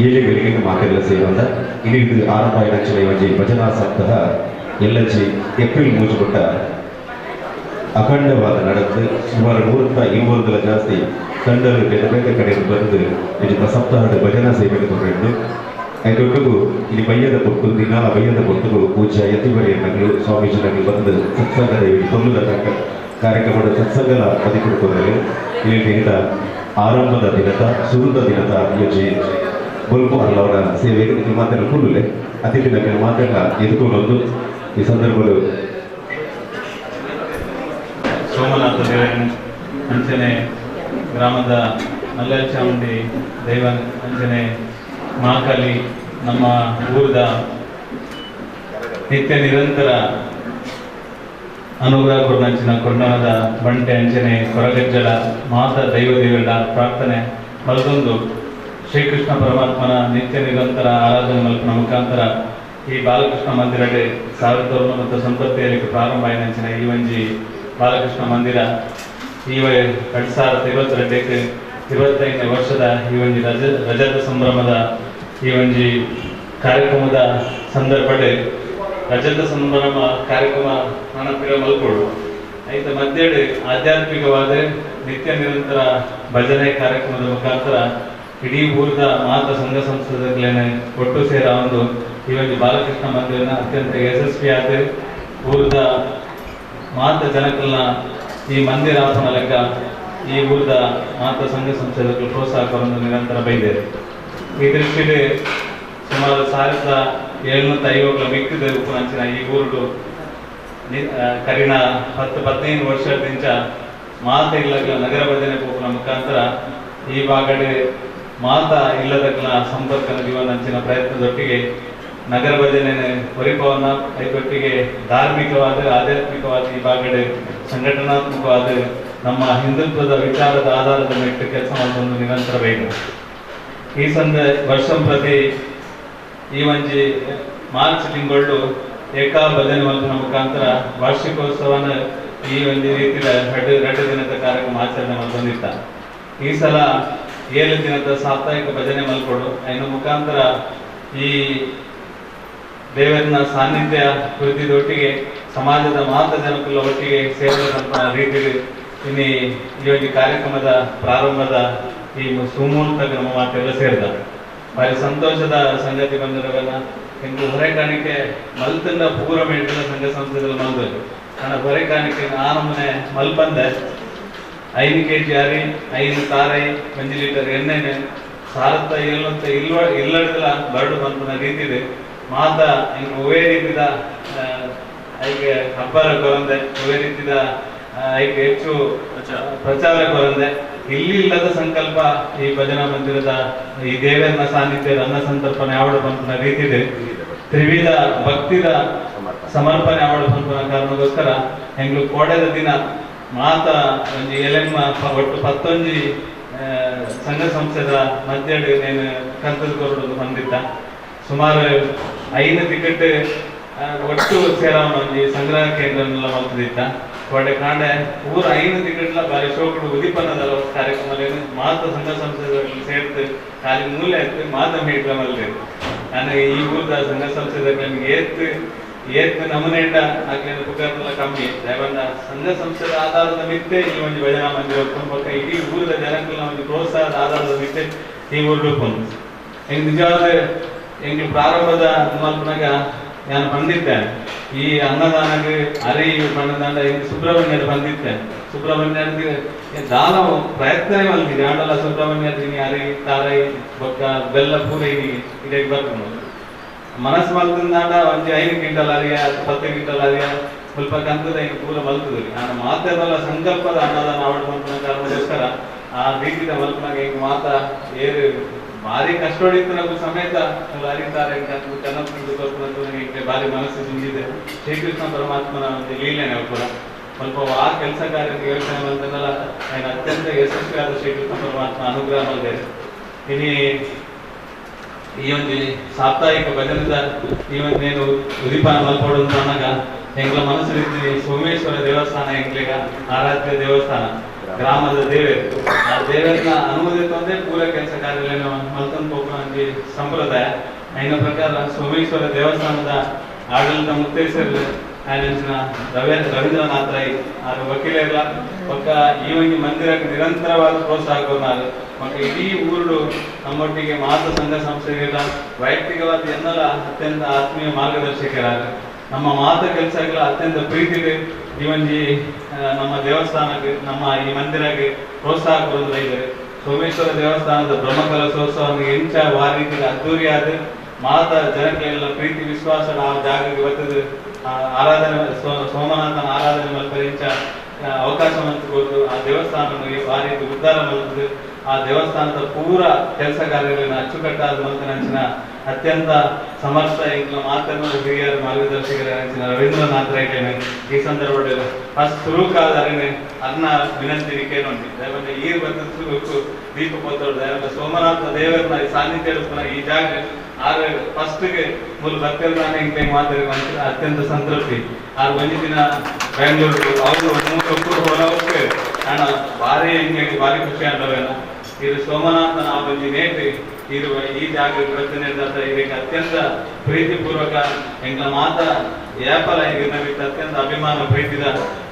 ಏಳೆಗಳಿಗೆ ಮಾತೆಲ್ಲ ಸೇರಿದ ಇದು ಆರಂಭ ಇಡಚನೆ ಒಂಜಿ ಭಜನಾ ಸಪ್ತಾಹ ಎಲ್ಲಜಿ ಏಪ್ರಿಲ್ ಮೂಜುಕೊಟ್ಟ ಅಖಂಡವಾದ ನಡೆದು ಸುಮಾರು 120 ಜಾಸ್ತಿ ತಂಡಗಳು ಬೇರೆ ಬೇರೆ ಕಡೆಯಿಂದ ಬಂದು ಇದು ಸಪ್ತಾಹದ ಭಜನಾ ಸೇವೆಗೆ ತೊಗೊಂಡು ಅದೊಟ್ಟಿಗೂ ಇಲ್ಲಿ ಬಯ್ಯದ ಕೊಟ್ಟು ದಿನ ಬಯ್ಯದ ಕೊಟ್ಟು ಪೂಜ್ಯ ಯತಿವರಿಯನ್ನಗಳು ಸ್ವಾಮೀಜಿನಗಳು ಬಂದು ಸತ್ಸಂಗದ ತೊಲ್ಲುದ ಕಾರ್ಯಕ್ರಮದ ಸತ್ಸಂಗದ ಬದಿಕೊಡುವುದರಲ್ಲಿ ಇಲ್ಲಿ ಆರಂಭದ ದಿನದ ಸುರುದ ದಿನದ ಯೋಜಿ ಬಲ್ಕು ಅಲ್ಲವರ ಸೇವೆಗೆ ಮಾತೆಲ್ಲ ಕುಲ್ಲುಲೆ ಅತಿಥಿನ ಮಾತೆಲ್ಲ ಎದುಕೊಂಡು ಈ ಸಂದರ್ಭಗಳು ಸೋಮನಾಥ ದೇವರ ಅಂಚನೆ ಗ್ರಾಮದ ಮಲ್ಲಾಯ ಚಾಮುಂಡಿ ದೈವ ಅಂಚನೆ ಮಹಾಕಾಲಿ ನಮ್ಮ ಊರದ ನಿತ್ಯ ನಿರಂತರ ಅನುಗ್ರಹ ಕೊಡಂಚಿನ ಕೊರ್ಣದ ಬಂಟೆ ಅಂಚನೆ ಕೊರಗಜ್ಜಲ ಮಾತ ದೈವದೇವರ ಪ್ರಾರ್ಥನೆ ಮಲದೊಂದು ಶ್ರೀಕೃಷ್ಣ ಪರಮಾತ್ಮನ ನಿತ್ಯ ನಿರಂತರ ಆರಾಧನೆ ಮಲ್ಪನ ಮುಖಾಂತರ ಈ ಬಾಲಕೃಷ್ಣ ಮಂದಿರಡೆ 1970 ಪ್ರಾರಂಭ ಆಯ್ದಂಚಿನ ಈ ಒಂಜಿ ಬಾಲಕೃಷ್ಣ ಮಂದಿರ ಈ 2022 25ನೇ ವರ್ಷದ ಈ ಒಂಜಿ ರಜತ ಸಂಭ್ರಮದ ಈ ಒಂಜಿ ಕಾರ್ಯಕ್ರಮದ ಸಂದರ್ಭಡೆ ರಜತ ಸಂಭ್ರಮ ಕಾರ್ಯಕ್ರಮ ನಾನಪಿರ ಮಲ್ಪೋಡು ಐತ ಮಧ್ಯೆ ಆಧ್ಯಾತ್ಮಿಕವಾದ ನಿತ್ಯ ನಿರಂತರ ಭಜನೆ ಕಾರ್ಯಕ್ರಮದ ಮುಖಾಂತರ ಇಡೀ ಊರದ ಮಾತ ಸಂಘ ಸಂಸ್ಥೆಗಳೇನೆ ಒಟ್ಟು ಸೇರ ಒಂದು ಈ ಒಂದು ಬಾಲಕೃಷ್ಣ ಮಂದಿರನ ಅತ್ಯಂತ ಯಶಸ್ವಿಯಾದ ಊರದ ಮಾತ ಜನಕಲ್ನ ಈ ಮಂದಿರ ಆಸನ ಲೆಕ್ಕ ಈ ಊರದ ಮಾತ ಸಂಘ ಸಂಸ್ಥೆಗಳು ಪ್ರೋತ್ಸಾಹ ಕೊರೊಂದು ನಿರಂತರ ಬೈದೇರು ಈ ದೃಷ್ಟಿಯಲ್ಲಿ ಸುಮಾರು 1750 ಮಿಕ್ಕಿದ ಉಪನಂಚಿನ ಈ ಊರುಡು ಕರಿನ 10-15 ವರ್ಷದಿಂದ ಮಾತ ಇಲ್ಲದ ನಗರ ಭಜನೆ ಹೋಗುವ ಮುಖಾಂತರ ಈ ಭಾಗಡೆ ಮಾತ ಇಲ್ಲದಕ್ಕನ ಸಂಪರ್ಕ ಜೀವನಂಚಿನ ಪ್ರಯತ್ನದೊಟ್ಟಿಗೆ ನಗರ ಭಜನೆ ಪರಿಪವನ ಇದೊಟ್ಟಿಗೆ ಧಾರ್ಮಿಕವಾದ ಆಧ್ಯಾತ್ಮಿಕವಾದ ಈ ಭಾಗಡೆ ಸಂಘಟನಾತ್ಮಕವಾದ ನಮ್ಮ ಹಿಂದುತ್ವದ ವಿಚಾರದ ಆಧಾರದ ಮೇಲೆ ಕೆಲಸ ಮಾಡುವುದು ನಿರಂತರ ಬೇಕು. ಈ ವರ್ಷ ಪ್ರತಿ ಈ ಒಂಜಿ ಮಾರ್ಚ್ ತಿಂಗಳು ಏಕಾ ಭಜನೆ ಮಲ್ಪನ ಮುಖಾಂತರ ವಾರ್ಷಿಕೋತ್ಸವನ ಈ ಒಂದು ರೀತಿಯ 2 ದಿನದ ಕಾರ್ಯಕ್ರಮ ಆಚರಣೆ ಬಂದಿತ್ತ. ಈ ಸಲ 7 ದಿನದ ಸಾಪ್ತಾಹಿಕ ಭಜನೆ ಮಲ್ಕೊಡು ಇನ್ನು ಮುಖಾಂತರ ಈ ದೇವರನ್ನ ಸಾನ್ನಿಧ್ಯ ಕುರಿತಿದೊಟ್ಟಿಗೆ ಸಮಾಜದ ಮಾತ ಜನಕುಲ ಒಟ್ಟಿಗೆ ಸೇರಬೇಕಂತ ರೀತಿಯಲ್ಲಿ ಇನ್ನಿ ಈ ಒಂದು ಕಾರ್ಯಕ್ರಮದ ಪ್ರಾರಂಭದ ಈ ಸುಮೂರ್ತಕ ನಮ್ಮ ಮಾತೆಲ್ಲ ಸೇರಿದ ಭಾರಿ ಸಂತೋಷದ ಸಂಗತಿ ಬಂದಿರೋದನ್ನ ಇಂದು ಹೊರೆಕಾಣಿಕೆ ಮಲ್ತನ್ನ ಪೂರ ಮೇಟಿನ ಸಂಘ ಸಂಸ್ಥೆಗಳು ಮಲ್ದರು ನನ್ನ ಹೊರೆಕಾಣಿಕೆ ನಮ್ಮನೆ ಮಲ್ಪಂದೆ 5 kg ಅರಿ 5 ತಾರೈ 1 ಲೀಟರ್ ಎಣ್ಣೆನೆ ಸಾರತ್ತ ಇಲ್ಲಡದಲ್ಲ ಬರಡು ಬಂತನ ರೀತಿದೆ ಮಾತ ಹಿಂಗೆ ಒವೇ ರೀತಿದ ಐಕೆ ಹಬ್ಬರ ಕೊರಂದೆ ಒವೇ ರೀತಿದ ಐಕೆ ಹೆಚ್ಚು ಪ್ರಚಾರ ಕೊರಂದೆ ಇಲ್ಲಿ ಇಲ್ಲದ ಸಂಕಲ್ಪ ಈ ಭಜನಾ ಮಂದಿರದ ಈ ದೇವರನ್ನ ಸಾನ್ನಿಧ್ಯದ ಅನ್ನ ಸಂತರ್ಪಣೆ ಆವಡ ಬಂತನ ರೀತಿದೆ ತ್ರಿವಿಧ ಭಕ್ತಿದ ಸಮರ್ಪಣೆ ಆವಡ ಬಂತನ ಕಾರಣಕ್ಕೋಸ್ಕರ ಹೆಂಗ್ಲು ಕೋಡೆದ ದಿನ ಮಾತ ಒಂಜಿ ಎಲೆಮ್ಮ ಒಟ್ಟು 11 ಸಂಘ ಸಂಸ್ಥೆದ ಮಧ್ಯೆ ನೇನು ಕಂತದ ಕೊರಡು ಬಂದಿದ್ದ ಸುಮಾರು 5 ಟಿಕೆಟ್ ಒಟ್ಟು ಸೇರವನ ಒಂಜಿ ಸಂಗ್ರಹ ಕೇಂದ್ರನೆಲ್ಲ ಮಲ್ತದಿತ್ತ ಕೋಡೆ ಕಾಂಡೆ ಊರ 5 ಟಿಕೆಟ್ಲ ಬಾರಿ ಶೋಕಡು ಉದಿಪನ್ನದ ಕಾರ್ಯಕ್ರಮ ಮಾತ ಸಂಘ ಸಂಸ್ಥೆಗಳಲ್ಲಿ ಸೇರ್ತು ಖಾಲಿ ಮೂಲೆ ಎತ್ತು ಮಾತ ಮೇಟ್ಲ ಮಲ್ದೆ ನಾನು ಈ ಊರದ ಸಂಘ ಸಂಸ್ಥೆಗಳಿಗೆ ಏತ್ತು ನಮನೆಂಡ ಆಗ್ಲಿನ ಪುಗಾರನೆಲ್ಲ ಕಮ್ಮಿ ದಯವಂತ ಸಂಘ ಸಂಸ್ಥೆದ ಆಧಾರದ ಮಿತ್ತೆ ಈ ಒಂದು ಭಜನಾ ಮಂದಿರ ಒಪ್ಕೊಂಡ್ಬಕ್ಕ ಇಡೀ ಊರದ ಜನಕ್ಕಲ್ಲ ಒಂದು ಪ್ರೋತ್ಸಾಹದ ಆಧಾರದ ಮಿತ್ತೆ ಈ ಊರು ಒಪ್ಕೊಂಡು ಹೆಂಗ್ ನಿಜವಾದ ಹೆಂಗ್ ಪ್ರಾರಂಭದ ಮಲ್ಪನಾಗ ನಾನು ಬಂದಿದ್ದೆ ಈ ಅನ್ನದಾನಗೆ ಅರಿ ಬಣ್ಣದಾಂಡ ಹೆಂಗ್ ಸುಬ್ರಹ್ಮಣ್ಯರು ಬಂದಿದ್ದೆ ಸುಬ್ರಹ್ಮಣ್ಯರಿಗೆ ದಾನ ಪ್ರಯತ್ನವೇ ಮಲ್ತಿದೆ ಆಂಡಲ ಸುಬ್ರಹ್ಮಣ್ಯರಿಗೆ ಅರಿ ತಾರೈ ಬೊಕ್ಕ ಬೆಲ್ಲ ಪೂರ ಇದಕ್ಕೆ ಬರ್ಕೊಂಡು ಮನಸ್ಸು ಮಲ್ತಂದಾಂಡ ಒಂಜಿ 5 ಕ್ವಿಂಟಲ್ ಅರಿಯ 10 ಕ್ವಿಂಟಲ್ ಅರಿಯ ಸ್ವಲ್ಪ ಕಂತದ ಹಿಂಗೆ ಪೂರ ಮಲ್ತದ್ರಿ ನಾನು ಮಾತೆಲ್ಲ ಸಂಕಲ್ಪದ ಅನ್ನದಾನ ಆವಡ್ ಮಲ್ಪನ ಕಾರಣಕ್ಕೋಸ್ಕರ ಆ ರೀತಿಯ ಮಲ್ಪನಾಗ ಹಿಂಗೆ ಮಾತ ಏರು ಭಾರಿ ಕಷ್ಟ ಹೊಡಿತು ಸಮೇತ ಅರಿತಾರೆ ಕನ್ನಡ ಭಾರಿ ಮನಸ್ಸು ತುಂಬಿದೆ ಶ್ರೀಕೃಷ್ಣ ಪರಮಾತ್ಮನ ಒಂದು ಲೀಲೆನೆ ಕೂಡ ಸ್ವಲ್ಪ ಆ ಕೆಲಸ ಕಾರ್ಯಕ್ಕೆ ಯೋಚನೆ ಬಂದಲ್ಲ ನಾನು ಅತ್ಯಂತ ಯಶಸ್ವಿಯಾದ ಶ್ರೀಕೃಷ್ಣ ಪರಮಾತ್ಮ ಅನುಗ್ರಹ ಮಾಡಿದೆ ಇನಿ ಈ ಒಂದು ಸಾಪ್ತಾಹಿಕ ಭಜನದ ಈ ಒಂದೇನು ಉದಿಪಾನ ಮಲ್ಪೋಡು ಅನ್ನಗ ಹೆಂಗ್ಲ ಮನಸ್ಸು ರೀತಿ ಸೋಮೇಶ್ವರ ದೇವಸ್ಥಾನ ಹೆಂಗ್ಲಿಗ ಆರಾಧ್ಯ ದೇವಸ್ಥಾನ ಗ್ರಾಮದ ದೇವೆ ಆ ದೇವರನ್ನ ಅನುಮೋದಿತ ಅಂದ್ರೆ ಪೂರ ಕೆಲಸ ಕಾರ್ಯ ಮಲ್ತನ್ ಹೋಗುವ ಸಂಪ್ರದಾಯ ಐನ ಪ್ರಕಾರ ಸೋಮೇಶ್ವರ ದೇವಸ್ಥಾನದ ಆಡಳಿತ ಮುಕ್ತೇಶ್ವರ ಆಯ್ನ ರವೀಂದ್ರನಾಥ್ ರೈ ಆರು ವಕೀಲರ ಪಕ್ಕ ಈ ಒಂದು ಮಂದಿರಕ್ಕೆ ನಿರಂತರವಾದ ಪ್ರೋತ್ಸಾಹ ಕೊಡ್ತಾರೆ ಮತ್ತೆ ಇಡೀ ಊರು ನಮ್ಮೊಟ್ಟಿಗೆ ಮಾತೃ ಸಂಘ ಸಂಸ್ಥೆಗಳ ವೈಯಕ್ತಿಕವಾದ ಎನ್ನಲ ಅತ್ಯಂತ ಆತ್ಮೀಯ ಮಾರ್ಗದರ್ಶಕರಾಗ ನಮ್ಮ ಮಾತು ಕೆಲಸಗಳ ಅತ್ಯಂತ ಪ್ರೀತಿಗೆ ಈ ಒಂದು ನಮ್ಮ ದೇವಸ್ಥಾನಕ್ಕೆ ನಮ್ಮ ಈ ಮಂದಿರಕ್ಕೆ ಪ್ರೋತ್ಸಾಹ ಕೊಡೋದ್ರ ಇದ್ದಾರೆ ಸೋಮೇಶ್ವರ ದೇವಸ್ಥಾನದ ಬ್ರಹ್ಮಕಲಶೋತ್ಸವ ಎಂಚ ವಾರೀತಿಗೆ ಅದ್ದೂರಿಯಾದ ಮಾತ ಜನಕ್ಕೆಲ್ಲ ಪ್ರೀತಿ ವಿಶ್ವಾಸ ನಾವು ಜಾಗಕ್ಕೆ ಬರ್ತದೆ ಆರಾಧನೆ ಸೋಮನಾಥನ ಆರಾಧನೆ ಮಾಡ್ತಾರೆ ಇಂಚ ಅವಕಾಶ ಮಂತ್ರಿಬೋದು ಆ ದೇವಸ್ಥಾನ ಆ ರೀತಿ ಉದ್ಧಾರ ಮಾಡ್ತದೆ ಆ ದೇವಸ್ಥಾನದ ಪೂರ ಕೆಲಸ ಕಾರ್ಯಗಳನ್ನ ಅಚ್ಚುಕಟ್ಟಾದ ಮಂತ್ರಿನ ಅತ್ಯಂತ ಸಮರ್ಥ ಈಗ ಮಾತನ್ನು ಹಿರಿಯರ ಮಾರ್ಗದರ್ಶಕರ ರವೀಂದ್ರನಾಥ್ ರೈಟೇನೆ ಈ ಸಂದರ್ಭದಲ್ಲಿ ಫಸ್ಟ್ ಶುರುಕಾದರೆ ಅನ್ನ ವಿನಂತಿ ಕೇಳಿ ದಯವಿಟ್ಟು ಈ ಬಂದು ದೀಪ ಪೋತೋಡು ದಯವಿಟ್ಟು ಸೋಮನಾಥ ದೇವರನ್ನ ಸಾನ್ನಿಧ್ಯ ಈ ಜಾಗ ಆದ್ರೆ ಫಸ್ಟ್ಗೆ ಮೂಲ ಬರ್ತಿರ್ತಾನೆ ಹಿಂಗೆ ಮಾತಾಡಿ ಅತ್ಯಂತ ಸಂತೃಪ್ತಿ ಆರು ಒಂದು ದಿನ ಬೆಂಗಳೂರು ಅವರು ಮೂರು ಹೊಲ ಹೋಗ್ತೇವೆ ಹಣ ಭಾರಿ ಹಿಂಗೆ ಭಾರಿ ಖುಷಿ ಆದವೇನ ಇದು ಸೋಮನಾಥನ ಆ ಒಂದು ನೇಟಿ ಇರುವ ಈ ಜಾಗಕ್ಕೆ ರಚನೆ ಇದಕ್ಕೆ ಅತ್ಯಂತ ಪ್ರೀತಿಪೂರ್ವಕ ಎಂಗಳ ಮಾತ ವ್ಯಾಪಾರ ಈಗ ನಮಗೆ ಅತ್ಯಂತ ಅಭಿಮಾನ ಪ್ರೀತಿದ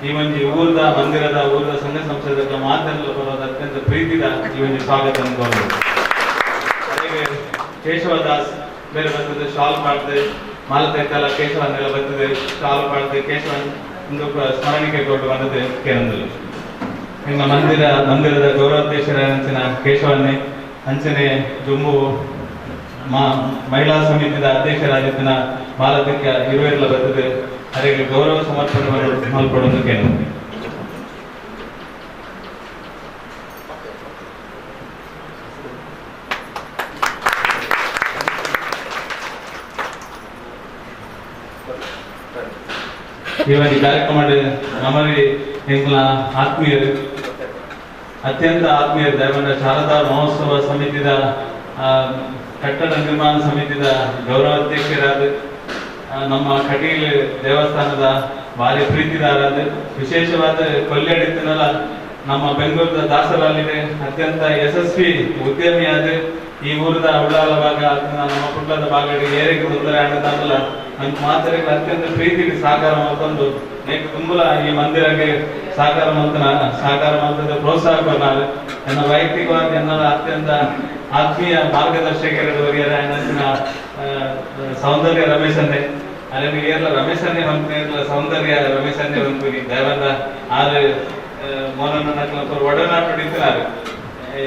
ಈ ಒಂದು ಊರದ ಮಂದಿರದ ಊರದ ಸಂಘ ಸಂಸ್ಥೆದ ಮಾತೆಲ್ಲ ಬರೋದು ಅತ್ಯಂತ ಪ್ರೀತಿದ ಈ ಒಂದು ಸ್ವಾಗತ ಅನ್ಕೋಬಹುದು ಹಾಗೆ ಕೇಶವದಾಸ್ ಬೇರೆ ಬರ್ತದೆ ಶಾಲ್ ಮಾಡ್ತದೆ ಮಾಲತೈತಲ್ಲ ಕೇಶವನ್ನೆಲ್ಲ ಬರ್ತದೆ ಶಾಲ್ ಮಾಡ್ತದೆ ಕೇಶವನ್ ಒಂದು ಸ್ಮರಣಿಕೆ ಕೊಟ್ಟು ಬಂದದೆ ಕೇಂದ್ರದಲ್ಲಿ ನಿಮ್ಮ ಮಂದಿರದ ಗೌರವಾಧ್ಯಕ್ಷರ ಅಂಚಿನ ಕೇಶವನ್ನೇ ಅಂಚನೆ ಜುಮ್ಮು ಮಹಿಳಾ ಸಮಿತಿಯ ಅಧ್ಯಕ್ಷರಾಗಿದ್ದ ಮಾಲತಿಕ ಇರುವೆಲ್ಲ ಬರ್ತದೆ ಅದಕ್ಕೆ ಗೌರವ ಸಮರ್ಪಣೆ ಮಲ್ಪಡೋದು ಕೇಂದ್ರ ಈ ಒಂದು ಕಾರ್ಯಕ್ರಮ ನಮಗೆ ಎಂಗ್ಲ ಆತ್ಮೀಯರು ಅತ್ಯಂತ ಆತ್ಮೀಯರು ದಯವಿಟ್ಟು ಶಾರದಾ ಮಹೋತ್ಸವ ಸಮಿತಿಯ ಕಟ್ಟಡ ನಿರ್ಮಾಣ ಸಮಿತಿಯ ಗೌರವಾಧ್ಯಕ್ಷರಾದ ನಮ್ಮ ಕಟೀಲ್ ದೇವಸ್ಥಾನದ ಭಾರಿ ಪ್ರೀತಿದಾರಾದ ವಿಶೇಷವಾದ ಕೊಲ್ಯಾಡಿತನಲ್ಲ ನಮ್ಮ ಬೆಂಗಳೂರದ ದಾಸರಲ್ಲಿದೆ ಅತ್ಯಂತ ಯಶಸ್ವಿ ಉದ್ಯಮಿಯಾದ ಈ ಊರದ ಉಳ್ಳಾಲ ಭಾಗ ನಮ್ಮ ಕುಟುಂಬದ ಭಾಗಗಳಿಗೆ ಏರಿಕೆ ತೊಂದರೆ ಆಗದಲ್ಲ ನಮ್ಮ ಮಾತರಿಗೆ ಅತ್ಯಂತ ಪ್ರೀತಿಗೆ ಸಾಕಾರ ಮಾಡ್ಕೊಂಡು ನೇಕು ತುಂಬಲ ಈ ಮಂದಿರಕ್ಕೆ ಸಾಕಾರ ಮಾಡ್ತದ ಪ್ರೋತ್ಸಾಹ ಕೊಡ್ತಾರೆ ನನ್ನ ವೈಯಕ್ತಿಕವಾಗಿ ಎನ್ನಲ್ಲ ಅತ್ಯಂತ ಆತ್ಮೀಯ ಮಾರ್ಗದರ್ಶಕರ ಸೌಂದರ್ಯ ರಮೇಶನ್ನೇ ಅಲ್ಲಿ ಏರ್ಲ ರಮೇಶನ್ನೇ ಹೊಂದ್ತೀನಿ ಸೌಂದರ್ಯ ರಮೇಶನ್ನೇ ಹೊಂದ್ತೀನಿ ದಯವಂತ ಆರು ಮೋನನ್ನ ಒಡನಾಟ ಹೊಡಿತಾರೆ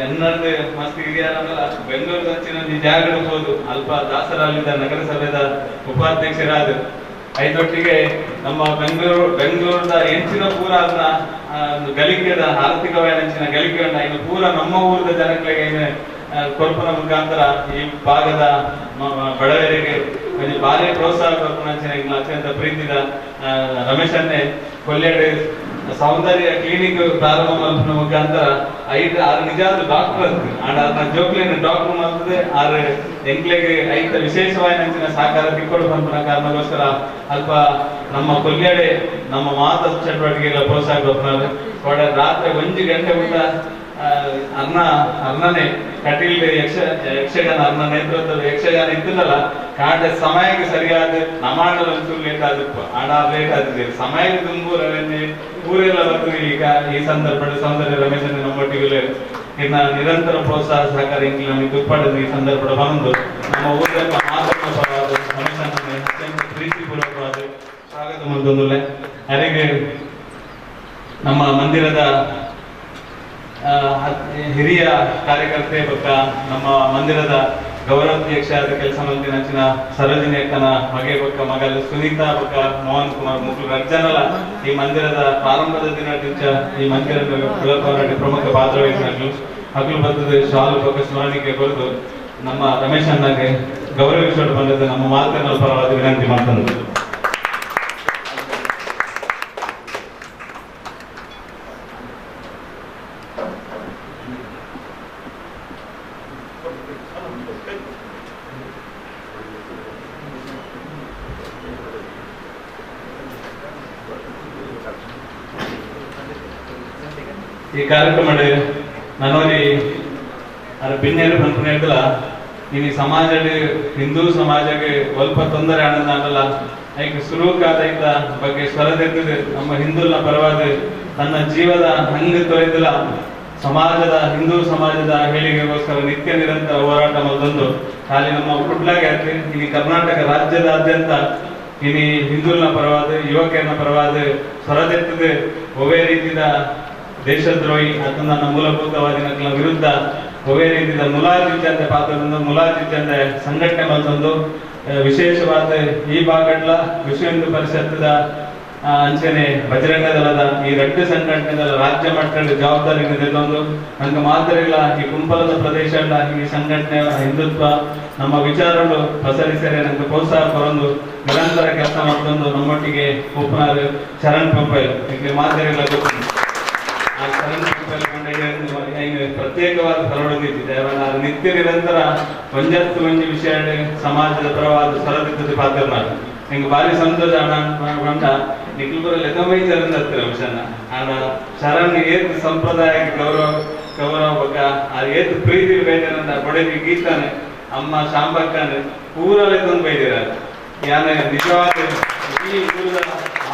ಎನ್ನೊಂದು ಮಸ್ತ್ ಹಿರಿಯರಲ್ಲ ಬೆಂಗಳೂರು ಹಚ್ಚಿನ ಜಾಗ ಹೋದು ಅಲ್ಪ ದಾಸರಲ್ಲಿದ್ದ ನಗರಸಭೆದ ಉಪಾಧ್ಯಕ್ಷರಾದ ಐದೊಟ್ಟಿಗೆ ನಮ್ಮ ಬೆಂಗಳೂರದ ಹೆಂಚಿನ ಪೂರ ಅದನ್ನ ಗಳಿಕೆದ ಆರ್ಥಿಕವಾಗಿ ಹೆಂಚಿನ ಗಳಿಕೆಯನ್ನ ಇನ್ನು ಪೂರ ನಮ್ಮ ಊರದ ಜನಗಳಿಗೆ ಕೊರ್ಪನ ಮುಖಾಂತರ ಈ ಭಾಗದ ಬಡವರಿಗೆ ಭಾರಿ ಪ್ರೋತ್ಸಾಹ ಕೊರ್ಪನ ಅತ್ಯಂತ ಪ್ರೀತಿದ ರಮೇಶನ್ನೇ ಕೊಲ್ಯಾಡಿ ಸೌಂದರ್ಯ ಕ್ಲಿನಿಕ್ ಪ್ರಾರಂಭ ಮಲ್ಪನ ಮುಖಾಂತರ 5-6 ನಿಜಾದ ಡಾಕ್ಟರ್ ಅಂತ ಅದನ್ನ ಜೋಕ್ಲಿನ ಡಾಕ್ಟರ್ ಮಾಡ್ತದೆ ಆದ್ರೆ ಎಂಕ್ಲೆಗೆ 5 ವಿಶೇಷವಾದ ಸಹಕಾರ ತಿಕ್ಕೊಡು ಬಂದ ಕಾರಣಕ್ಕೋಸ್ಕರ ಅಲ್ಪ ನಮ್ಮ ಕೊಲ್ಯಾಡೆ ನಮ್ಮ ಮಾತ ಚಟುವಟಿಕೆಗಳ ಪ್ರೋತ್ಸಾಹ ಕೊಡ್ತಾರೆ ರಾತ್ರಿ 1 ಗಂಟೆ ಊಟ ಅರ್ಣನೆ ಕಟೀಲ್ ಯಕ್ಷಗಾನ ಅರ್ಣ ನೇತೃತ್ವದ ಯಕ್ಷಗಾನ ಇದ್ದಲ್ಲ ಕಾಂಡ ಸಮಯಕ್ಕೆ ಸರಿಯಾದ ನಮಾಂಡಲ ಒಂಚೂರು ಲೇಟ್ ಆದಪ್ಪ ಆಡ ಲೇಟ್ ಆಗಿದೆ ಸಮಯಕ್ಕೆ ತುಂಬೂರವನ್ನೇ ಊರೆಲ್ಲ ಬರ್ತದೆ ಈಗ ಈ ಸಂದರ್ಭದಲ್ಲಿ ಸೌಂದರ್ಯ ರಮೇಶನ್ ನಮ್ಮೊಟ್ಟಿಗೆ ಇನ್ನ ನಿರಂತರ ಪ್ರೋತ್ಸಾಹ ಸಹಕಾರ ಇಂಗ್ಲಿ ನಮಗೆ ತುಪ್ಪಡದ ಈ ಸಂದರ್ಭ ಬಂದು ನಮ್ಮ ಊರಿನ ಮಾತನಾಡವಾದ ರಮೇಶನ್ ಅತ್ಯಂತ ಪ್ರೀತಿಪೂರ್ವಕವಾದ ಸ್ವಾಗತ ಮಂದೊಂದುಲ್ಲೆ ಅರೆಗೆ ನಮ್ಮ ಮಂದಿರದ ಹಿರಿಯ ಕಾರ್ಯಕರ್ತೆ ಬೊಕ್ಕ ನಮ್ಮ ಮಂದಿರದ ಗೌರವಾಧ್ಯಕ್ಷ ಕೆಲಸ ಮಂತ್ರಿನ ಸರೋಜಿನಿ ಅಕ್ಕನ ಮಗೆ ಬೊಕ್ಕ ಮಗಲು ಸುನೀತಾ ಬೊಕ್ಕ ಮೋಹನ್ ಕುಮಾರ್ ಮುಗ್ಲು ರಜ್ಜನಲ ಈ ಮಂದಿರದ ಪ್ರಾರಂಭದ ದಿನ ಈ ಮಂದಿರದ ಪ್ರಮುಖ ಪಾತ್ರ ವಹಿಸಿದ್ರು ಹಗಲು ಬರ್ತದೆ ಶಾಲು ಬೊಕ್ಕ ಸ್ಮರಣಿಕೆ ಬರೆದು ನಮ್ಮ ರಮೇಶ್ ಅಣ್ಣಗೆ ಗೌರವಿಸೋದು ಬಂದದ್ದು ನಮ್ಮ ಮಾತನ್ನ ಪರವಾದ ವಿನಂತಿ ಮಾಡ್ತಂದ್ರು ಈ ಕಾರ್ಯಕ್ರಮ ನನೋರಿ ಅದು ಭಿನ್ನೇರು ಬಂದ್ಕೊಂಡಿದ್ದಲ್ಲ ಇನ್ನು ಸಮಾಜ ಹಿಂದೂ ಸಮಾಜಕ್ಕೆ ಸ್ವಲ್ಪ ತೊಂದರೆ ಆನಂದ ಐಕ್ ಸುರೂಕಾದ ಬಗ್ಗೆ ಸ್ವರದೆತ್ತಿದೆ ನಮ್ಮ ಹಿಂದೂಲ ಪರವಾದ ತನ್ನ ಜೀವದ ಹಂಗ ತೊರೆದಿಲ್ಲ ಸಮಾಜದ ಹಿಂದೂ ಸಮಾಜದ ಹೇಳಿಕೆಗೋಸ್ಕರ ನಿತ್ಯ ನಿರಂತರ ಹೋರಾಟ ಮೊದಲೊಂದು ಖಾಲಿ ನಮ್ಮ ಕುಡ್ಲಾಗೆ ಆಗ್ತದೆ ಇನ್ನು ಕರ್ನಾಟಕ ರಾಜ್ಯದಾದ್ಯಂತ ಇನ್ನು ಹಿಂದೂಲ ಪರವಾದ ಯುವಕರ ಪರವಾದ ಸ್ವರದೆತ್ತಿದೆ ಒವೇ ರೀತಿಯ ದೇಶದ್ರೋಹಿ ಅಥವಾ ನನ್ನ ಮೂಲಭೂತವಾದಿಗಳ ವಿರುದ್ಧ ಒವೇ ರೀತಿಯ ಮುಲಾಜಿಂದ ಪಾತ್ರದಿಂದ ಮುಲಾಜಿಂದ ಸಂಘಟನೆ ಮತ್ತೊಂದು ವಿಶೇಷವಾದ ಈ ಭಾಗಡ್ಲ ವಿಶ್ವ ಹಿಂದೂ ಪರಿಷತ್ತದ ಅಂಚನೆ ಬಜರಂಗ ದಳದ ಈ ಎರಡು ಸಂಘಟನೆಗಳ ರಾಜ್ಯ ಮಟ್ಟದ ಜವಾಬ್ದಾರಿ ನಿಲ್ಲೊಂದು ನಂಗೆ ಮಾತ್ರ ಇಲ್ಲ ಈ ಕುಂಪಲದ ಪ್ರದೇಶ ಈ ಸಂಘಟನೆ ಹಿಂದುತ್ವ ನಮ್ಮ ವಿಚಾರಗಳು ಪಸರಿಸರೆ ನಂಗೆ ಪ್ರೋತ್ಸಾಹ ಕೊರೊಂದು ನಿರಂತರ ಕೆಲಸ ಮಾಡ್ಕೊಂಡು ನಮ್ಮೊಟ್ಟಿಗೆ ಓಪನರ್ ಶರಣ್ ಪಂಪೈಲ್ ಈಗ ಮಾತ್ರ ಇಲ್ಲ ಆ ಶರಣ್ ಪಂಪೈಲ್ ಪ್ರತ್ಯೇಕವಾದ ಹೊರಡೋದಿದ್ದಿದೆ ಅದು ನಿತ್ಯ ನಿರಂತರ ಒಂಜತ್ತು ಒಂಜಿ ವಿಷಯ ಸಮಾಜದ ಪರವಾದ ಸ್ವರದಿದ್ದದ ಪಾತ್ರ ಮಾಡಿ ನಿಂಗೆ ಭಾರಿ ಸಂತೋಷ ಬಂದ ನಿಖಿಲ್ಪುರಲ್ಲಿ ಎದಮೈ ಚರಂದ ಹತ್ತಿರ ವಿಷಯನ ಆಡ ಶರಣ್ ಏತ್ ಸಂಪ್ರದಾಯ ಗೌರವ ಬಕ್ಕ ಅದು ಏತ್ ಪ್ರೀತಿ ಬೇಟೆನಂದ ಬಡಗಿ ಗೀತಾನೆ ಅಮ್ಮ ಶಾಂಬಕ್ಕನೆ ಪೂರಲ್ಲಿ ತಂದು ಬೈದಿರ ಯಾನ ನಿಜವಾದ ಈ ಊರದ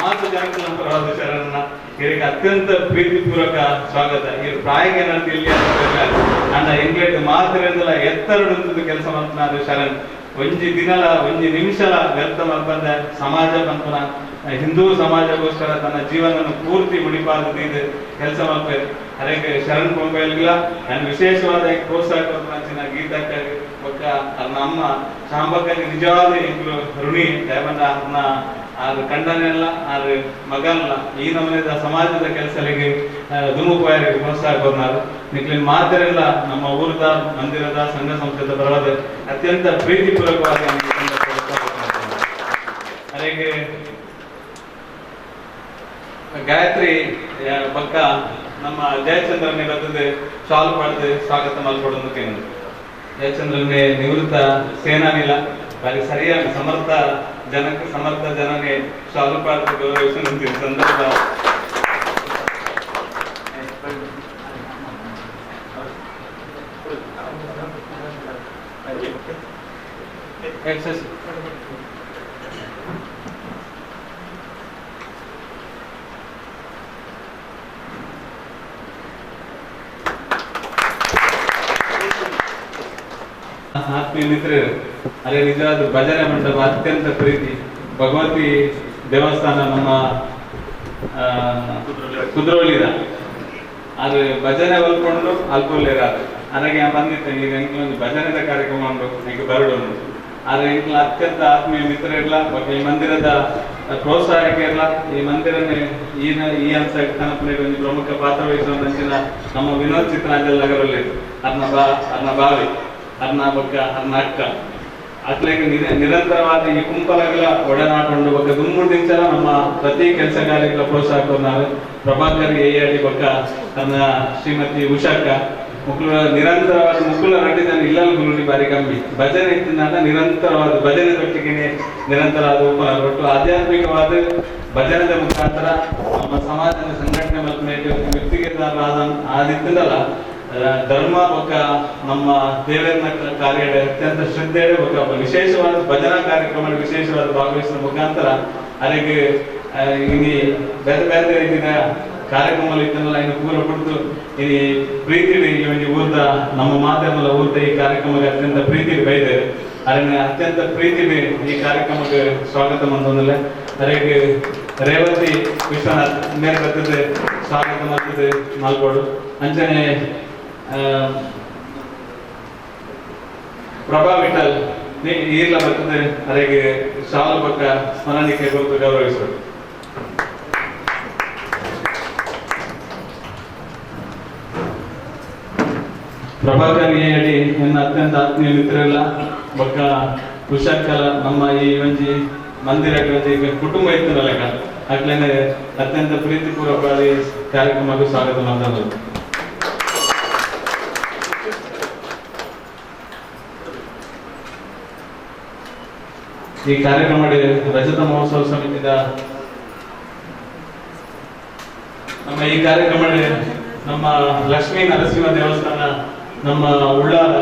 4 ಜನಕ್ಕೆ ನಮ್ಮ ಪರವಾದ ಶರಣ್ನ ಇವರಿಗೆ ಅತ್ಯಂತ ಪ್ರೀತಿಪೂರ್ವಕ ಸ್ವಾಗತ ಇವ್ರ ಪ್ರಾಯಕ್ಕೆ ನಂದು ಇಲ್ಲಿ ಅಣ್ಣ ಎಂಗ್ಲೆಟ್ ಮಾತ್ರ ಎತ್ತರಡುಂತದ ಕೆಲಸ ಮಾಡ್ತಾನೆ ಶರಣ್ ಒಂಜಿ ದಿನಲ ಒಂಜಿ ನಿಮಿಷಲ ವ್ಯರ್ಥ ಮಾಡ್ಬಂದ ಸಮಾಜ ಪಂಪನ ಹಿಂದೂ ಸಮಾಜಕ್ಕೋಸ್ಕರ ತನ್ನ ಜೀವನವನ್ನು ಪೂರ್ತಿ ಮುಡಿಪಾದ ಕೆಲಸ ಮಾಡ್ತಾರೆ ಅದಕ್ಕೆ ಶರಣ್ ಪಂಪೈಲ್ಗಿಲ್ಲ ನಾನು ವಿಶೇಷವಾದ ಪ್ರೋತ್ಸಾಹ ಕೊಡ್ತಾನೆ ಗೀತಕ್ಕಾಗಿ ಒಕ್ಕ ಅವ್ರನ್ನ ಅಮ್ಮ ಶಾಂಬಕ್ಕನಿಗೆ ನಿಜವಾದ ಇಬ್ರು ಋಣಿ ದಯವಂತ ಅವ್ರನ್ನ ಅದು ಕಂಡನೆಲ್ಲ ಅದು ಮಗಲ್ಲ ಈ ನಮೂನೆದ ಸಮಾಜದ ಕೆಲಸಗಳಿಗೆ ಧುಮುಪಾಯರಿಗೆ ಪ್ರೋತ್ಸಾಹ ಕೊಡ್ತಾರೆ ನಿಕ್ಲಿನ ಮಾತೆಲ್ಲ ನಮ್ಮ ಊರದ ಮಂದಿರದ ಸಂಘ ಸಂಸ್ಥೆದ ಪರವಾದ ಅತ್ಯಂತ ಪ್ರೀತಿಪೂರ್ವಕವಾಗಿ ಅದಕ್ಕೆ ಗಾಯತ್ರಿ ಪಕ್ಕ ನಮ್ಮ ಜಯಚಂದ್ರನೇ ಬರ್ತದೆ ಶಾಲು ಪಡೆದು ಸ್ವಾಗತ ಮಾಡಿಕೊಡೋದು ಕೇಂದ್ರ ಜಯಚಂದ್ರನೇ ನಿವೃತ್ತ ಸೇನಾನಿಲ್ಲ ಬಾರಿ ಸರಿಯಾಗಿ ಸಮರ್ಥ ಜನನೇ ಶಾಲು ಪಡೆದು ಗೌರವಿಸುವಂತ ಸಂದರ್ಭ ಆತ್ಮೀಯ ಮಿತ್ರರು ಅದೇ ನಿಜವಾದ ಭಜನೆ ಮಂಡಪ ಅತ್ಯಂತ ಪ್ರೀತಿ ಭಗವತಿ ದೇವಸ್ಥಾನ ನಮ್ಮ ಕುದ್ರೋಳಿದ ಆದ್ರೆ ಭಜನೆ ಹೊಲ್ಕೊಂಡು ಅಲ್ಪೋಲಿರ ನನಗೆ ಬಂದಿತ್ತು ಈಗ ಒಂದು ಭಜನೆದ ಕಾರ್ಯಕ್ರಮ ಉಂಟು ಈಗ ಬರಡು ಆದ್ರೆ ಇಂಕ್ಲ ಅತ್ಯಂತ ಆತ್ಮೀಯ ಮಿತ್ರರಿಲ್ಲ ಈ ಮಂದಿರದ ಪ್ರೋತ್ಸಾಹಕ್ಕೆ ಇಲ್ಲ ಈ ಮಂದಿರನೇ ಈ ಅಂಶ ಒಂದು ಪ್ರಮುಖ ಪಾತ್ರ ವಹಿಸುವಂತ ನಮ್ಮ ವಿನೋದ್ ಚಿತ್ರಾಂಜಲ್ ನಗರಲ್ಲಿ ಅರ್ನ ಬಾವಿ ಅರ್ನ ಬಗ್ಗ ಅರ್ನ ಅಕ್ಕ ಅಟ್ಲಾಗೆ ನಿರಂತರವಾದ ಈ ಕುಂಪಲಗಳ ಒಡನಾಟೊಂಡು ಬಗ್ಗೆ ದುಮ್ಮುಡಿಂಚಲ ನಮ್ಮ ಪ್ರತಿ ಕೆಲಸ ಕಾರ್ಯಗಳ ಪ್ರೋತ್ಸಾಹ ಕೊಡ್ತಾರೆ ಪ್ರಭಾಕರ್ ಎಡಿ ಬಗ್ಗ ತನ್ನ ಶ್ರೀಮತಿ ಉಷಾಕ್ಕ ಮುಕ್ಕಳ ನಿರಂತರವಾದ ಮುಕ್ಕಳ ರಡ್ಡಿದ ಇಲ್ಲಲ್ ಗುರುಡಿ ಬಾರಿ ಕಮ್ಮಿ ಭಜನೆ ಇತ್ತಿನಾದ ನಿರಂತರವಾದ ಭಜನೆ ತೊಟ್ಟಿಗೆ ನಿರಂತರವಾದ ಒಟ್ಟು ಆಧ್ಯಾತ್ಮಿಕವಾದ ಭಜನದ ಮುಖಾಂತರ ನಮ್ಮ ಸಮಾಜದ ಸಂಘಟನೆ ಮತ್ತು ವ್ಯಕ್ತಿಗತವಾದ ಆದಿತ್ತದಲ್ಲ ಧರ್ಮ ಬೊಕ್ಕ ನಮ್ಮ ದೇವರನ್ನ ಕಾರ್ಯ ಅತ್ಯಂತ ಶ್ರದ್ಧೆ ಬೊಕ್ಕ ವಿಶೇಷವಾದ ಭಜನಾ ಕಾರ್ಯಕ್ರಮ ವಿಶೇಷವಾದ ಭಾಗವಹಿಸುವ ಮುಖಾಂತರ ಅದಕ್ಕೆ ಇಲ್ಲಿ ಬೇರೆ ಬೇರೆ ರೀತಿಯ ಕಾರ್ಯಕ್ರಮ ಇತ್ತನಲ್ಲ ಇನ್ನು ಪೂರ ಬಿಡ್ತು ಈ ಪ್ರೀತಿ ಈ ಊರ್ದ ನಮ್ಮ ಮಾಧ್ಯಮದ ಊರ್ದ ಈ ಕಾರ್ಯಕ್ರಮಕ್ಕೆ ಅತ್ಯಂತ ಪ್ರೀತಿ ಬೈದೆ ಅದನ್ನ ಅತ್ಯಂತ ಪ್ರೀತಿ ಈ ಕಾರ್ಯಕ್ರಮಕ್ಕೆ ಸ್ವಾಗತ ಮಂದೊಂದಲ್ಲ ಅದಕ್ಕೆ ರೇವತಿ ವಿಶ್ವನಾಥ್ ಮೇಲೆ ಬರ್ತದೆ ಸ್ವಾಗತ ಮಾಡ್ತದೆ ಮಾಲ್ಕೋಡು ಅಂಚನೆ ಪ್ರಭಾ ವಿಠಲ್ ಈರ್ಲ ಬರ್ತದೆ ಅದಕ್ಕೆ ಶಾಲು ಪಕ್ಕ ಸ್ಮರಣಿಕೆ ಕೊಟ್ಟು ಗೌರವಿಸಬೇಕು ಪ್ರಭಾಕರ್ ಹೇಳಿ ನನ್ನ ಅತ್ಯಂತ ಆತ್ಮೀಯ ಮಿತ್ರರೆಲ್ಲ ಬೊಕ್ಕ ಕುಶಕ್ಕಲ ನಮ್ಮ ಈ ಒಂಜಿ ಮಂದಿರಕ್ಕೆ ಕುಟುಂಬ ಇತ್ತು ಲೆಕ್ಕ ಅಟ್ಲೇನೆ ಅತ್ಯಂತ ಪ್ರೀತಿಪೂರ್ವಕವಾದ ಕಾರ್ಯಕ್ರಮಕ್ಕೂ ಸ್ವಾಗತ ಮಾತಾಡೋದು ಈ ಕಾರ್ಯಕ್ರಮ ರಜತ ಮಹೋತ್ಸವ ಸಮಿತಿದ ನಮ್ಮ ಈ ಕಾರ್ಯಕ್ರಮ ನಮ್ಮ ಲಕ್ಷ್ಮೀ ನರಸಿಂಹ ದೇವಸ್ಥಾನ ನಮ್ಮ ಉಳ್ಳಾಲ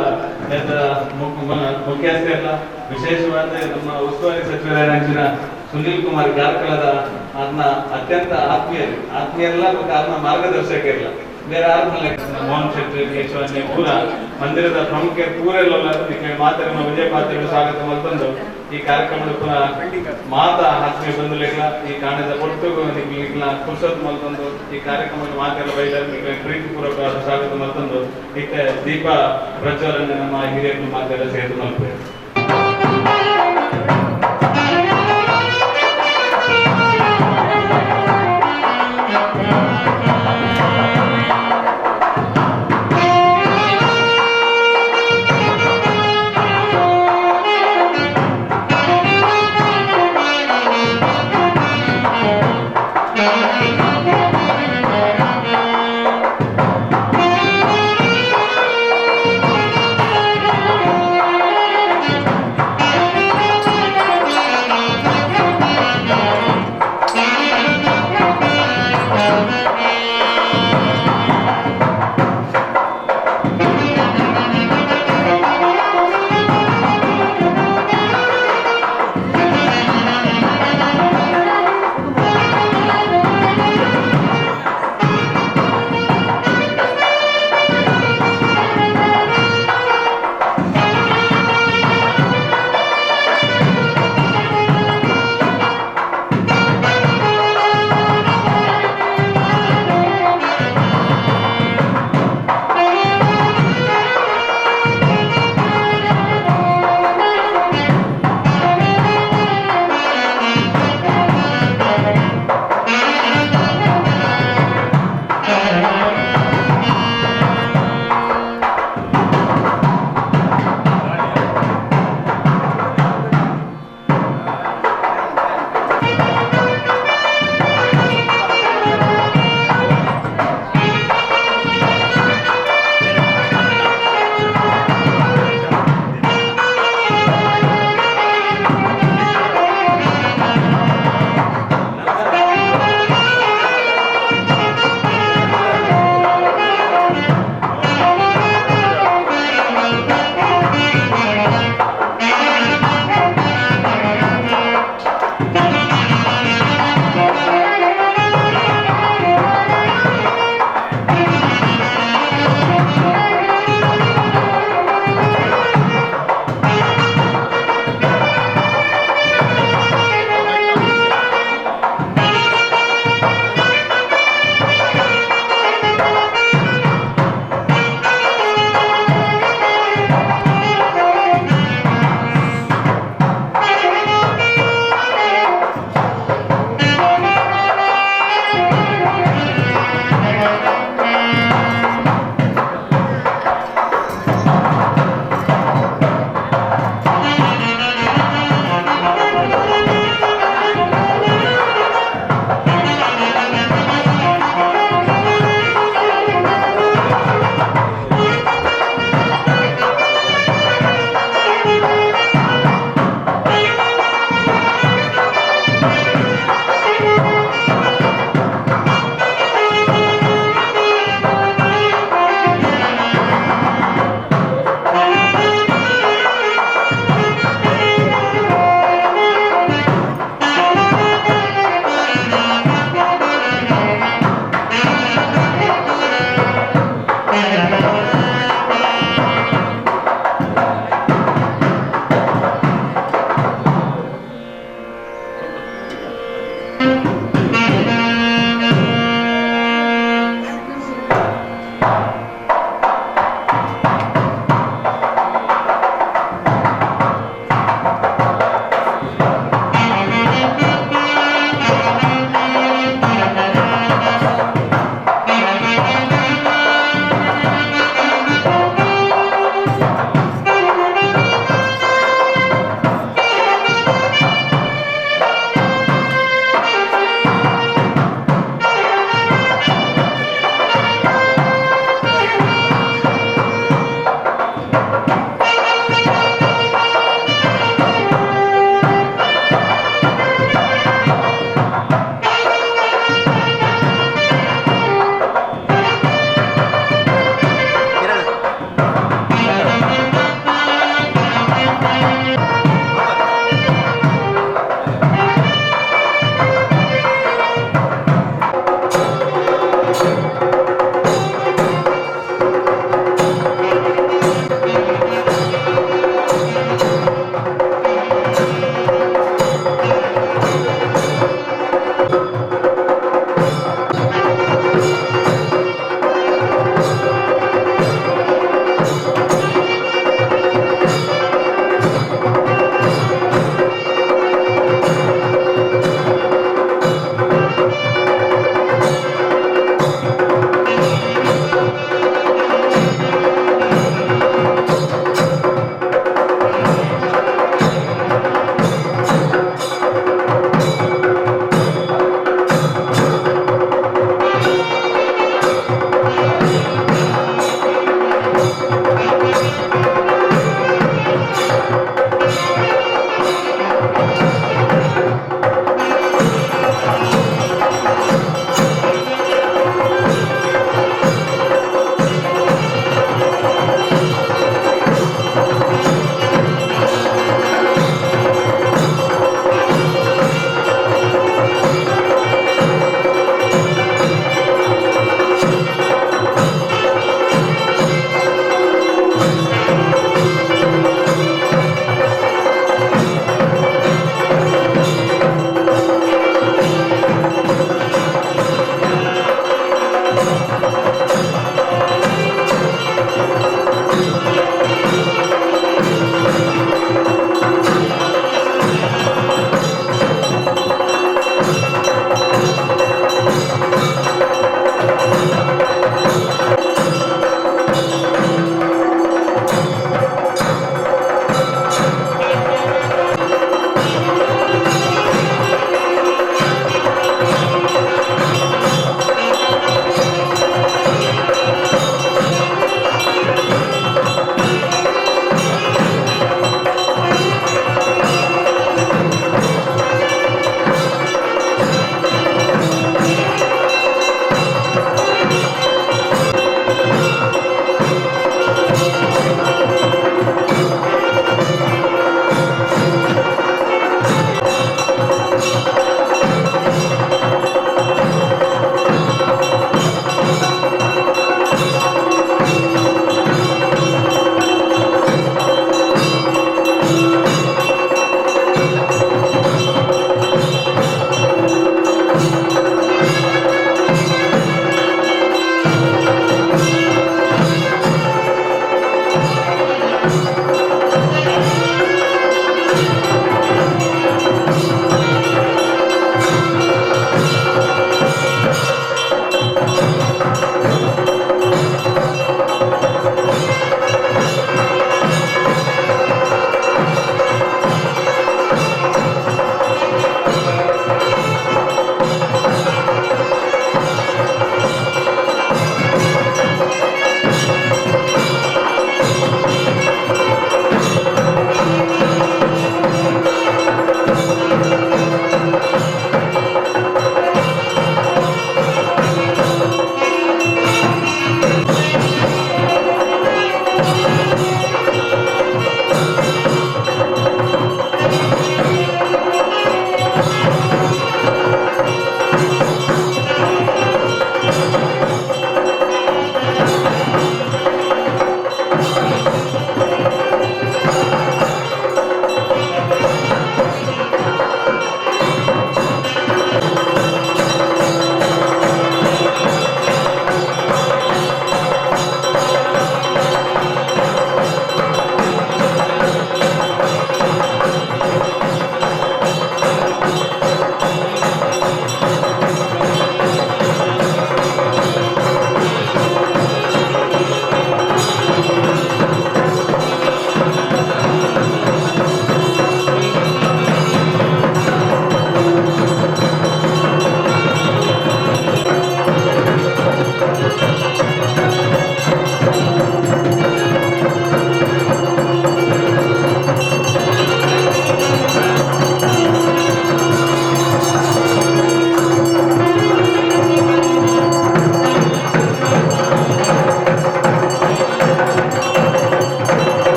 ಮುಖ್ಯಸ್ಥೆ ಎಲ್ಲ ವಿಶೇಷವಾದ ನಮ್ಮ ಉಸ್ತುವಾರಿ ಸಚಿವರಾದ ಸುನೀಲ್ ಕುಮಾರ್ ಗಾರ್ಕಳದ ಅದನ್ನ ಅತ್ಯಂತ ಆತ್ಮೀಯರೆಲ್ಲ ಕಾರಣ ಮಾರ್ಗದರ್ಶಕ ಇಲ್ಲ ಬೇರೆ ಯಾರು ಮೋಹನ್ ಶೆಟ್ಟಿ ಕೇಶವನ್ನೇ ಪೂರ ಮಂದಿರದ ಪ್ರಮುಖ ಪೂರೆಲ್ಲ ಮಾತಾಡಿ ವಿಜಯ ಪಾತ್ರೆ ಸ್ವಾಗತ ಮತ್ತೊಂದು ಈ ಕಾರ್ಯಕ್ರಮದ ಪುನಃ ಮಾತಾ ಆತ್ಮೀಯ ಬಂಧುಗಳಿಲ್ಲ ಈ ಕಾರಣದ ಕೊಟ್ಟು ಪುರುಷೋತ್ ಮಲ್ತೊಂದು ಈ ಕಾರ್ಯಕ್ರಮದ ಮಾತೆಲ್ಲ ಬೈದಾರ ಪ್ರೀತಿಪೂರ್ವಕ ಸ್ವಾಗತ ಮತ್ತೊಂದು ಈಗ ದೀಪ ಪ್ರಜ್ವಲನೆ ನಮ್ಮ ಹಿರಿಯರು ಮಾತೆಲ್ಲ ಸೇರಿದು ಮಲ್ಪೇವೆ.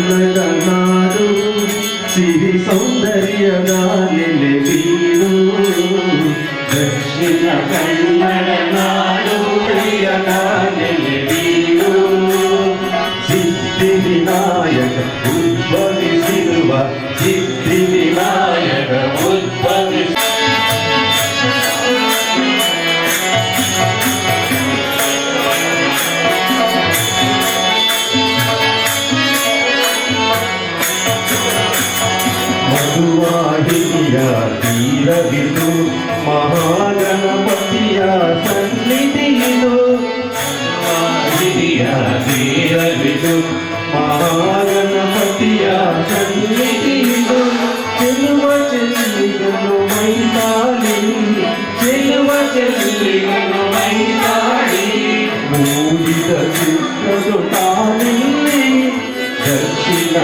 ಕನ್ನಡ ನಾಡು ಸಿರಿ ಸೌಂದರ್ಯದ ನೆಲೆ ಬೀರು ದಕ್ಷಿಣ ಕನ್ನಡ ನಾಡು ಪ್ರಿಯದ ನೆಲೆ ಬೀರು ಸಿದ್ಧಿ ವಿನಾಯಕ ಉದ್ಭವಿಸಿರುವ ಸಿದ್ಧಿ ವಿನಾಯಕ ಉದ್ಭವಿಸಿ ಮಧುವಾಹಿನಿಯ ತೀರವಿದು ಮಹಾಗಣಪತಿಯ ಸನ್ನಿಧಿಯಿದು ಮಧುವಾಹಿನಿಯ ತೀರವಿದು ಮಹಾಗಣಪತಿಯ ಸನ್ನಿಧಿಯಿದು ಚೆಲುವ ಚೆಲ್ಲಿಗನು ಮೈತಾಳಿ ಚೆಲುವ ಚೆಲ್ಲಿಗನು ಮೈತಾಳಿ ಮೂಡಿದ ಚಿತ್ರದು ತಾಳಿ ದಕ್ಷಿಣ